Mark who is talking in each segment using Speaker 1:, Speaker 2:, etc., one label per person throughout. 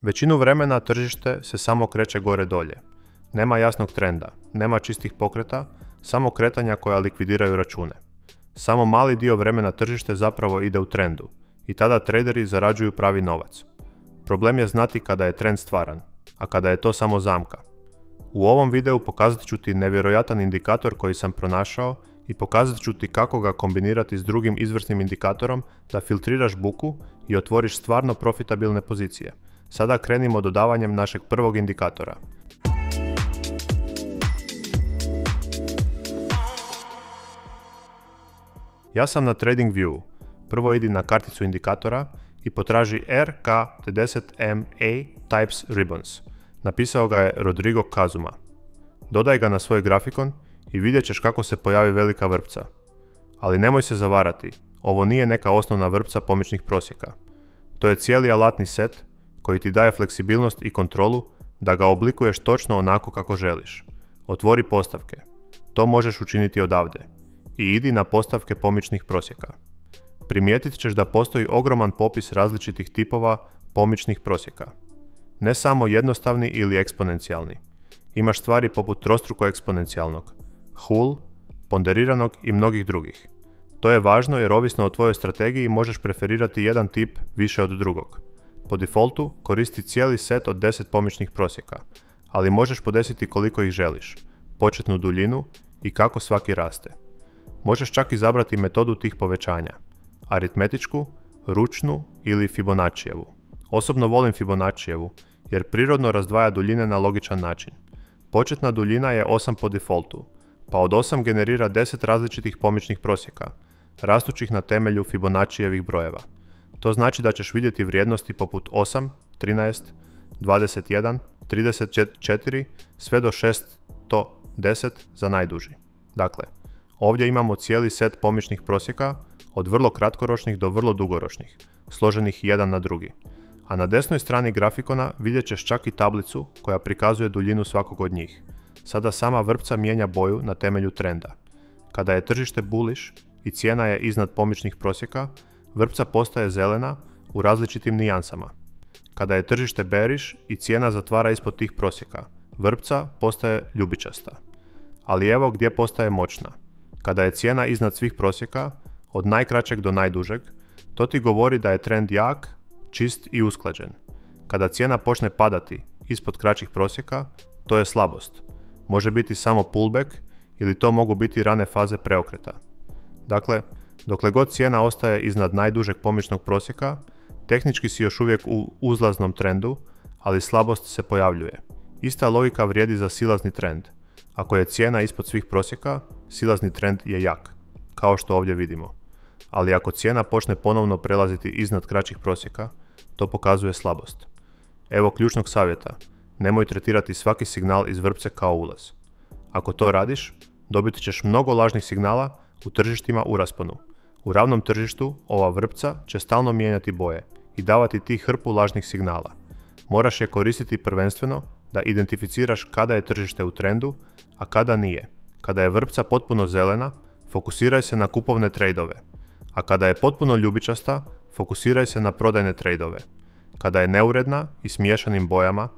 Speaker 1: Većinu vremena tržište se samo kreće gore dolje. Nema jasnog trenda, nema čistih pokreta, samo kretanja koja likvidiraju račune. Samo mali dio vremena tržište zapravo ide u trendu i tada traderi zarađuju pravi novac. Problem je znati kada je trend stvaran, a kada je to samo zamka. U ovom videu pokazat ću ti nevjerojatan indikator koji sam pronašao i pokazat ću ti kako ga kombinirati s drugim izvrsnim indikatorom da filtriraš buku i otvoriš stvarno profitabilne pozicije. Sada krenimo dodavanjem našeg prvog indikatora. Ja sam na TradingView. Prvo idi na karticu indikatora i potraži RK30MA Types Ribbons. Napisao ga je Rodrigo Kazuma. Dodaj ga na svoj grafikon i vidjet ćeš kako se pojavi velika vrpca. Ali nemoj se zavarati, ovo nije neka osnovna vrpca pomoćnih prosjeka. To je cijeli alatni set koji ti daje fleksibilnost i kontrolu da ga oblikuješ točno onako kako želiš. Otvori postavke. To možeš učiniti odavde. I idi na postavke pomoćnih prosjeka. Primijetit ćeš da postoji ogroman popis različitih tipova pomoćnih prosjeka. Ne samo jednostavni ili eksponencijalni. Imaš stvari poput trostruko eksponencijalnog, Hull, ponderiranog i mnogih drugih. To je važno jer ovisno o tvojoj strategiji možeš preferirati jedan tip više od drugog. Po defaultu koristi cijeli set od 10 pomoćnih prosjeka, ali možeš podesiti koliko ih želiš, početnu duljinu i kako svaki raste. Možeš čak izabrati metodu tih povećanja, aritmetičku, ručnu ili Fibonaccijevu. Osobno volim Fibonaccijevu jer prirodno razdvaja duljine na logičan način. Početna duljina je 8 po defaultu, pa od 8 generira 10 različitih pomoćnih prosjeka, rastućih na temelju Fibonaccijevih brojeva. To znači da ćeš vidjeti vrijednosti poput 8, 13, 21, 34, sve do 610 za najduži. Dakle, ovdje imamo cijeli set pomoćnih prosjeka, od vrlo kratkoročnih do vrlo dugoročnih, složenih jedan na drugi. A na desnoj strani grafikona vidjet ćeš čak i tablicu koja prikazuje duljinu svakog od njih. Sada sama vrpca mijenja boju na temelju trenda. Kada je tržište bullish i cijena je iznad pomoćnih prosjeka, vrpca postaje zelena u različitim nijansama. Kada je tržište bearish i cijena zatvara ispod tih prosjeka, vrpca postaje ljubičasta. Ali evo gdje postaje moćna. Kada je cijena iznad svih prosjeka, od najkraćeg do najdužeg, to ti govori da je trend jak, čist i usklađen. Kada cijena počne padati ispod kraćih prosjeka, to je slabost. Može biti samo pullback ili to mogu biti rane faze preokreta. Dakle, dokle god cijena ostaje iznad najdužeg pomoćnog prosjeka, tehnički si još uvijek u uzlaznom trendu, ali slabost se pojavljuje. Ista logika vrijedi za silazni trend. Ako je cijena ispod svih prosjeka, silazni trend je jak, kao što ovdje vidimo. Ali ako cijena počne ponovno prelaziti iznad kraćih prosjeka, to pokazuje slabost. Evo ključnog savjeta, nemoj tretirati svaki signal iz vrpce kao ulaz. Ako to radiš, dobit ćeš mnogo lažnih signala u tržištima u rasponu. U ravnom tržištu ova vrpca će stalno mijenjati boje i davati ti hrpu lažnih signala. Moraš je koristiti prvenstveno da identificiraš kada je tržište u trendu, a kada nije. Kada je vrpca potpuno zelena, fokusiraj se na kupovne trejdove, a kada je potpuno ljubičasta, fokusiraj se na prodajne trejdove. Kada je neuredna i s miješanim bojama,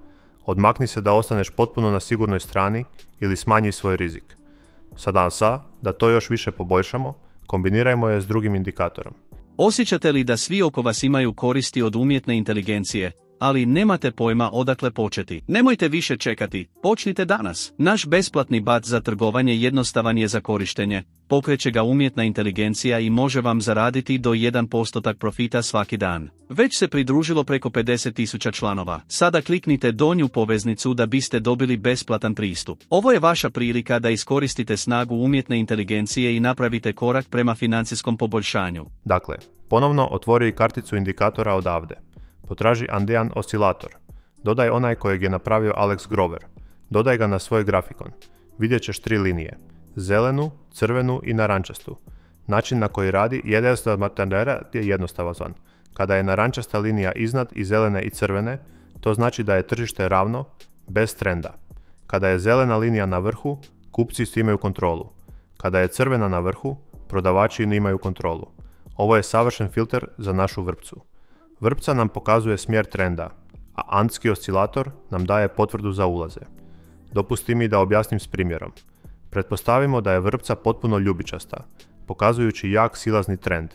Speaker 1: odmakni se da ostaneš potpuno na sigurnoj strani ili smanji svoj rizik. Sada da to još više poboljšamo, kombinirajmo je s drugim indikatorom.
Speaker 2: Osjećate li da svi oko vas imaju koristi od umjetne inteligencije, ali nemate pojma odakle početi? Nemojte više čekati, počnite danas. Naš besplatni bat za trgovanje jednostavan je za korištenje, pokreće ga umjetna inteligencija i može vam zaraditi do 1% profita svaki dan. Već se pridružilo preko 50.000 članova. Sada kliknite donju poveznicu da biste dobili besplatan pristup. Ovo je vaša prilika da iskoristite snagu umjetne inteligencije i napravite korak prema financijskom poboljšanju.
Speaker 1: Dakle, ponovno otvori karticu indikatora odavde. Potraži Andean oscilator. Dodaj onaj kojeg je napravio Alex Grover. Dodaj ga na svoj grafikon. Vidjet ćeš 3 linije. Zelenu, crvenu i narančastu. Način na koji radi je jednostavan. Kada je narančasta linija iznad i zelene i crvene, to znači da je tržište ravno, bez trenda. Kada je zelena linija na vrhu, kupci imaju kontrolu. Kada je crvena na vrhu, prodavači nemaju kontrolu. Ovo je savršen filter za našu vrpcu. Vrpca nam pokazuje smjer trenda, a Antski oscilator nam daje potvrdu za ulaze. Dopusti mi da objasnim s primjerom. Pretpostavimo da je vrpca potpuno ljubičasta, pokazujući jak silazni trend.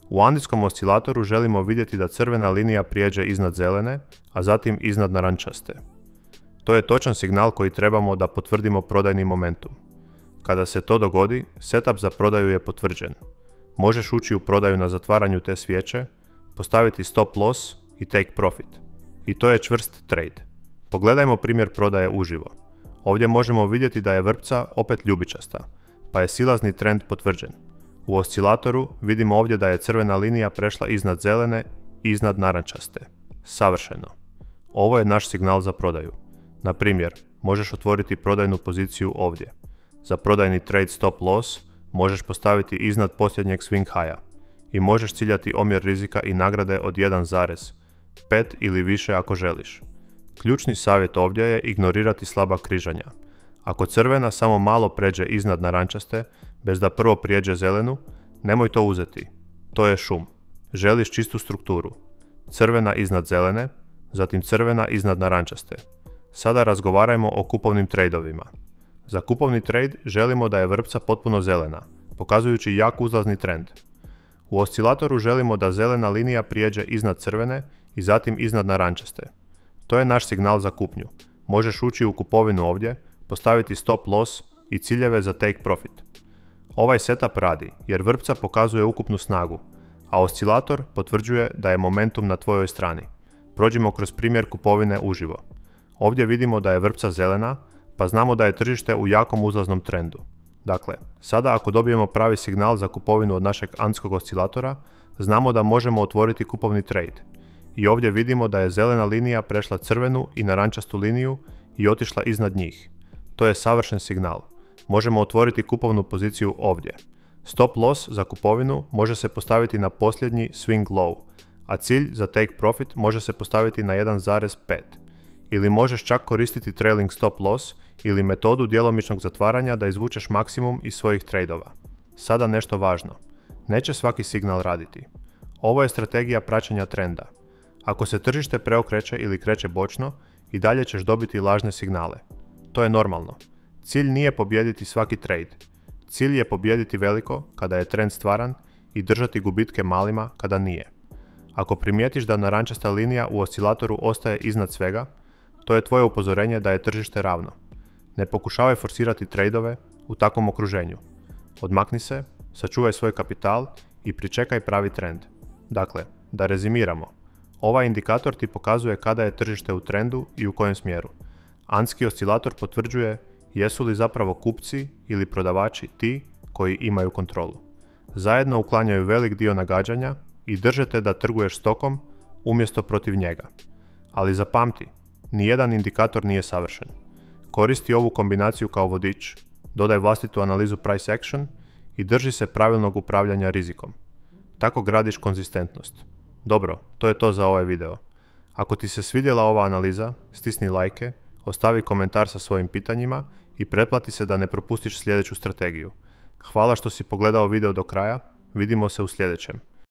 Speaker 1: U Antijskom oscilatoru želimo vidjeti da crvena linija prijeđe iznad zelene, a zatim iznad narančaste. To je točan signal koji trebamo da potvrdimo prodajni momentum. Kada se to dogodi, setup za prodaju je potvrđen. Možeš ući u prodaju na zatvaranju te svijeće, postaviti stop loss i take profit. I to je čvrst trade. Pogledajmo primjer prodaje uživo. Ovdje možemo vidjeti da je vrpca opet ljubičasta, pa je silazni trend potvrđen. U oscilatoru vidimo ovdje da je crvena linija prešla iznad zelene i iznad narančaste. Savršeno. Ovo je naš signal za prodaju. Na primjer, možeš otvoriti prodajnu poziciju ovdje. Za prodajni trade stop loss možeš postaviti iznad posljednjeg swing higha i možeš ciljati omjer rizika i nagrade od 1,5 ili više ako želiš. Ključni savjet ovdje je ignorirati slaba križanja. Ako crvena samo malo pređe iznad narančaste, bez da prvo prijeđe zelenu, nemoj to uzeti. To je šum. Želiš čistu strukturu. Crvena iznad zelene, zatim crvena iznad narančaste. Sada razgovarajmo o kupovnim tradeovima. Za kupovni trade želimo da je vrpca potpuno zelena, pokazujući jak uzlazni trend. U oscilatoru želimo da zelena linija prijeđe iznad crvene i zatim iznad narančaste. To je naš signal za kupnju. Možeš ući u kupovinu ovdje, postaviti stop loss i ciljeve za take profit. Ovaj setup radi jer vrpca pokazuje ukupnu snagu, a oscilator potvrđuje da je momentum na tvojoj strani. Prođimo kroz primjer kupovine uživo. Ovdje vidimo da je vrpca zelena, pa znamo da je tržište u jakom uzlaznom trendu. Dakle, sada ako dobijemo pravi signal za kupovinu od našeg Antskog oscilatora, znamo da možemo otvoriti kupovni trade. I ovdje vidimo da je zelena linija prešla crvenu i narančastu liniju i otišla iznad njih. To je savršen signal. Možemo otvoriti kupovnu poziciju ovdje. Stop loss za kupovinu može se postaviti na posljednji swing low, a cilj za take profit može se postaviti na 1,5. Ili možeš čak koristiti trailing stop loss ili metodu djelomičnog zatvaranja da izvučeš maksimum iz svojih tradeova. Sada nešto važno. Neće svaki signal raditi. Ovo je strategija praćenja trenda. Ako se tržište preokreće ili kreće bočno, i dalje ćeš dobiti lažne signale. To je normalno. Cilj nije pobijediti svaki trade. Cilj je pobijediti veliko kada je trend stvaran i držati gubitke malima kada nije. Ako primijetiš da narančasta linija u oscilatoru ostaje iznad svega, to je tvoje upozorenje da je tržište ravno. Ne pokušavaj forsirati tradeove u takvom okruženju. Odmakni se, sačuvaj svoj kapital i pričekaj pravi trend. Dakle, da rezimiramo. Ovaj indikator ti pokazuje kada je tržište u trendu i u kojem smjeru. Antski oscilator potvrđuje jesu li zapravo kupci ili prodavači ti koji imaju kontrolu. Zajedno uklanjaju velik dio nagađanja i drže te da trguješ stokom umjesto protiv njega. Ali zapamti, nijedan indikator nije savršen. Koristi ovu kombinaciju kao vodič, dodaj vlastitu analizu price action i drži se pravilnog upravljanja rizikom. Tako gradiš konzistentnost. Dobro, to je to za ovaj video. Ako ti se svidjela ova analiza, stisni lajke, ostavi komentar sa svojim pitanjima i pretplati se da ne propustiš sljedeću strategiju. Hvala što si pogledao video do kraja, vidimo se u sljedećem.